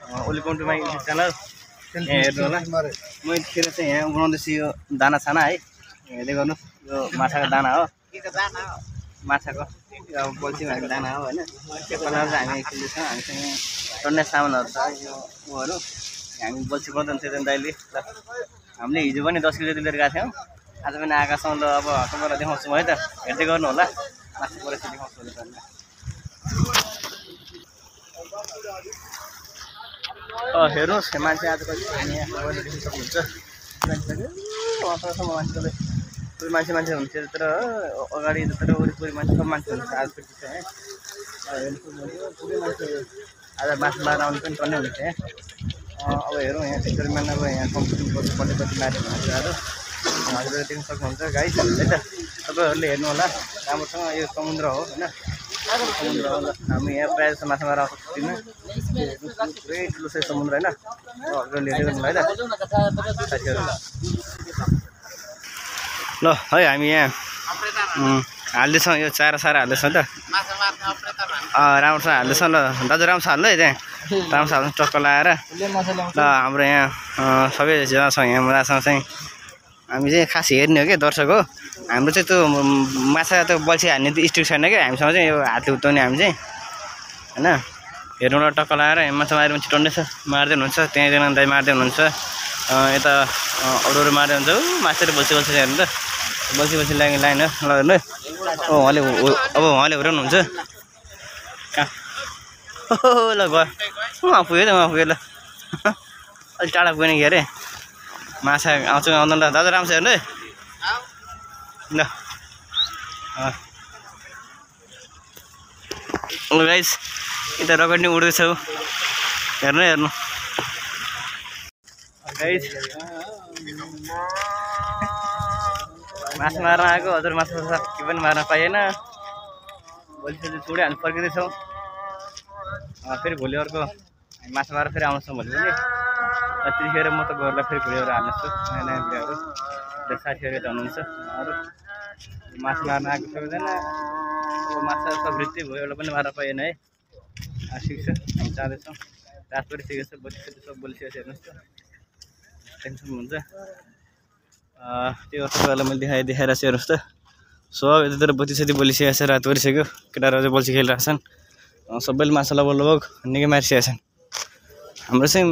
Welcome to my YouTube channel. यहाँ हेर्नु होला, म यतिखेर चाहिँ यहाँ उब्राउँदैछु यो दाना छाना है। हेर्दै गर्नु, यो माछाको दाना हो, माछाको अब बल्छी भनेको दाना हो होइन। त्यो कलर चाहिँ हामी खेल्दैछौँ। हामीसँग टन्ने सामानहरू छ यो उहरू हामी बल्छी बनाउँदै हुन्थ्यो त्यहाँ दाइले। ल हामीले हिजो पनि 10 किलो लिएर गएको थियौँ, आज पनि आएका छौँ। ल अब तपाईँलाई देखाउँछु है त, हेर्दै गर्नु होला। माछा परेपछि देखाउँछु तपाईँलाई। हेर्नुहोस् मान्छे आज कति यहाँ देख्न सक्नुहुन्छ। मान्छे हुन्थ्यो तर अगाडि तर वरिपरि मान्छे सब मान्छे हुन्छ आज पनि चाहिँ है। पुरै मान्छे आज माछा मारेर आउनु पनि टन्नै हुन्छ है। अब हेरौँ यहाँ त्यसरीमा अब यहाँ कम्पिटिसन गर्नु पर्ने कति माऱ्यो भने कुराहरू हजुरले देख्न सक्नुहुन्छ गाइस है त। तपाईँहरूले हेर्नु होला राम्रोसँग, यो समुद्र हो होइन, समुद्र हो। हामी यहाँ प्रायः जस्तो माछा मारेर आउँछ छुट्टीमा, पुरै ठुलो छ समुद्र होइन। हजुरले हेर्दै गर्नु है त साथीहरू। ल है हामी यहाँ हाल्दैछौँ, यो चारा हाल्दैछौँ त राम्रोसँग हाल्दैछौँ। ल दाजु राम्रो छ हाल्नु है, त्यहाँ राम्रो छ हाल्नु टक्क लगाएर। ल हाम्रो यहाँ सबैजना छ यहाँ रासँग चाहिँ। हामी चाहिँ खास हेर्ने हो क्या दर्शक हो। हाम्रो चाहिँ त्यो माछा त्यो बल्छी हान्ने त्यो स्टिक छैन क्या हामीसँग चाहिँ, यो हातले उताउने हामी चाहिँ होइन। हेर्नुलाई टक्क लगाएर माछा मारेर पनि छिटो छ, मार्दै हुनुहुन्छ। त्यहाँ एकजना दाइ मार्दै हुनुहुन्छ, यता अरू मार्दै हुन्छ। माछाले बल्छी हेर्नु त, बल्छी लाइन हो। ल हेर्नु अब उहाँले उठाउनुहुन्छ कहाँ। ल गयो उहाँ पुग्यो त, उहाँ पुग्यो। ल अलिक टाढा पुगेन कि अरे माछा आउँछ आउँदैन। ल दाजु राम्रो छ हेर्नु है। ल गाइस यता रगत नै उड्दैछ हेर्नु गाइस। माछा मार्न आएको हजुर, माछा के पनि मार्न पाइएन। भोलि छोडे हामी फर्किँदैछौँ। फेरि भोलि अर्को माछा मारेर फेरि आउँछौँ भोलि पनि। त्यतिखेर म तपाईँहरूलाई फेरि भिडियोहरू हाल्नेछु, नयाँ नयाँ भिडियोहरू। साथीहरू यता हुनुहुन्छ अरू माछा मार्न आएको सबैजना। अब माछा सब वृत्ति भयो, एउटा पनि मार्न पाइएन है। ठिक छ, हामी जाँदैछौँ। रात पनि ठिकै छ, बत्ती सब बोलिसकेको छ हेर्नुहोस् त, टेन्सन हुन्छ। त्यो तपाईँहरूलाई मैले देखाएर चाहिँ हेर्नुहोस् त, सब यतातिर बत्ती बोलिसकेको छ, रात परिसक्यो। केटाहरू अझै बल्छी खेलिरहेको छन्। सबैले माछा लगभग निकै मारिसकेका छन्। हाम्रो चाहिँ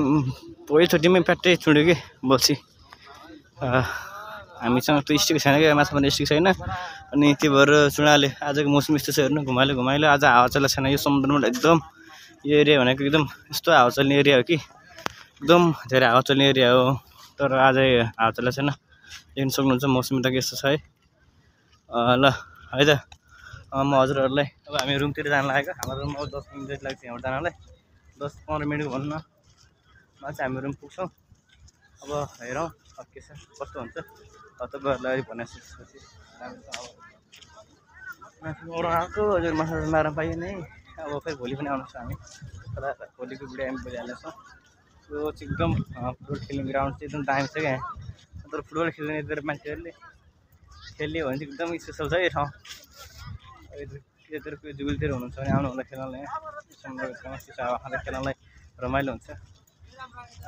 पहिलोचोटिमै प्याट्टै चुड्यो कि बल्छी। हामीसँग त्यो स्टिक छैन क्या, माछा मार्ने स्टिक छैन। अनि त्यो भएर चुडाले आजको मौसम यस्तो छ हेर्नु, घुमाइलो। आज हावा चल्ला छैन यो समुद्रमा एकदम। यो एरिया भनेको एकदम यस्तो हावा चल्ने एरिया हो कि एकदम धेरै हावा चल्ने एरिया हो। तर आज हावा चल्ला छैन, देख्न सक्नुहुन्छ मौसम त यस्तो छ है। ल है त म हजुरहरूलाई अब हामी रुमतिर जान लागेको। हाम्रो रुम अब 10 मिनट लाग्छ यहाँबाट जानलाई, 10-15 मिनटको भन्नु न चाहिँ हामी रुम पुग्छौँ। अब हेरौँ अब के छ कस्तो हुन्छ तपाईँहरूलाई भनेपछि आएको हजुर माछा मार्न पाइएन है। अब फेरि भोलि पनि आउनुहोस् हामी, तर भोलिको भिडियो हामी भोलि हाल्नेछौँ। यो चाहिँ एकदम फुटबल खेल्ने ग्राउन्ड चाहिँ एकदम दामी छ क्या। तर फुटबल खेल्ने यतातिर मान्छेहरूले खेल्ने भने चाहिँ एकदम स्पेसल छ यो ठाउँ। यतातिर कोही जुगुलतिर हुनुहुन्छ भने आउनु होला खेल्नलाई, समुद्रको छेउमा चिसो हावा खाँदा खेल्नलाई रमाइलो हुन्छ,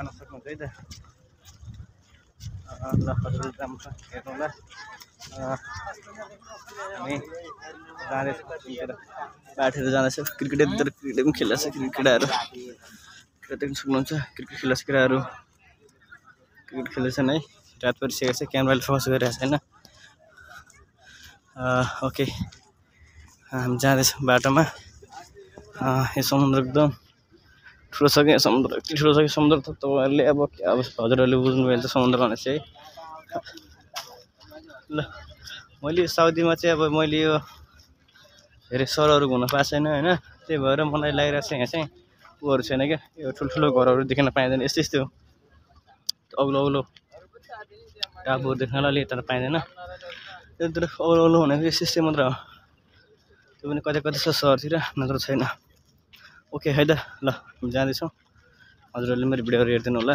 आउन सक्नुहुन्छ है त। ल हजुर राम्रो छ हेर्नु होला। हामी जाँदैछौँ बाटोतिर जाँदैछौँ। क्रिकेट पनि खेल्दैछ केटाहरू, क्रिकेट देख्न सक्नुहुन्छ। क्रिकेट खेल्दैछ केटाहरू, क्रिकेट खेल्दैछन् है। रात परिसकेको छ, क्यामेराले फोकस गरिरहेको छैन। ओके हामी जाँदैछौँ बाटोमा। यो समुद्र एकदम ठुलो छ कि समुद्र, यति ठुलो छ कि समुद्र त तपाईँहरूले अब हजुरहरूले बुझ्नुभयो भने त समुद्र भने चाहिँ। ल मैले साउदीमा चाहिँ अब मैले यो धेरै सहरहरू घुम्न पाएको छैन होइन, त्यही भएर मलाई लागिरहेको छ यहाँ चाहिँ उहरू छैन क्या। यो ठुल्ठुलो घरहरू देख्न पाइँदैन, यस्तो अग्लो टापुहरू देख्नलाई अलि तर पाइँदैन। त्यतिर अग्लो भनेको यस्तै मात्र हो, त्यो पनि कतै छ सहरतिर, नत्र छैन। ओके है त ल हामी जाँदैछौँ। हजुरहरूले मेरो भिडियोहरू हेरिदिनु होला।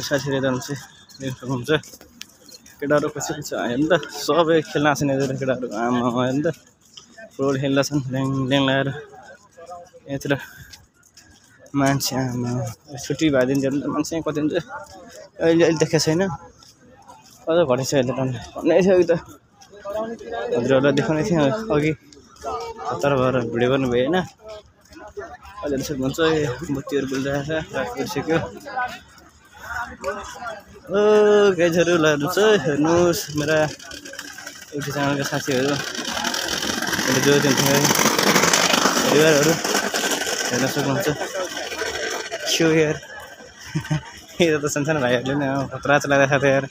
साथीहरू जान्छ हुन्छ केटाहरू कसै छ हेर्नु त सबै खेल्न आएको छैन केटाहरू आमा हेर्नु त फुटबल खेल्दैछन् ल्याङ ल्याङ लगाएर यतिर मान्छे आमा छुट्टी भइदिन्छ मान्छे कति हुन्छ अहिले देखेको छैन अझ घटेको छ अहिले भन्नै थियो कि त हजुरहरूलाई देखाउने थियो अघि हतार भएर भिडियो गर्नु भएन अहिले त्यसो भन्छ बत्तीहरू बोलिरहेको छ रात गरिसक्यो ओ गाइजहरू छ हेर्नुहोस् मेरा युट्युब च्यानलका साथीहरू जो परिवारहरू हेर्न सक्नुहुन्छ क्यु यार यो त सानसानो भाइहरूले नै खतरा चलाइरहेको छ त यार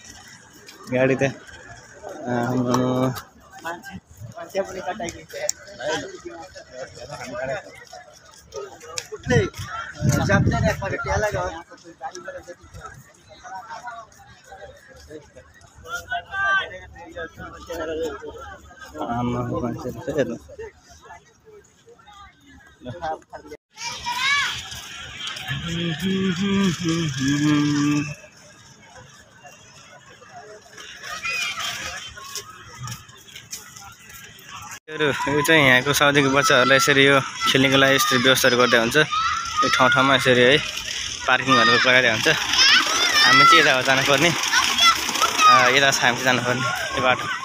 गाडी त आमा मान्छेहरू चाहिँ हेर्नु यो चाहिँ यहाँको साउदीको बच्चाहरूलाई यसरी यो खेल्नेको लागि यस्तो व्यवस्थाहरू गर्दै हुन्छ यो ठाउँमा यसरी है पार्किङहरू लगाइदिएको हुन्छ हामी चाहिँ यता जानुपर्ने यता छ हामी चाहिँ जानुपर्ने यो बाटो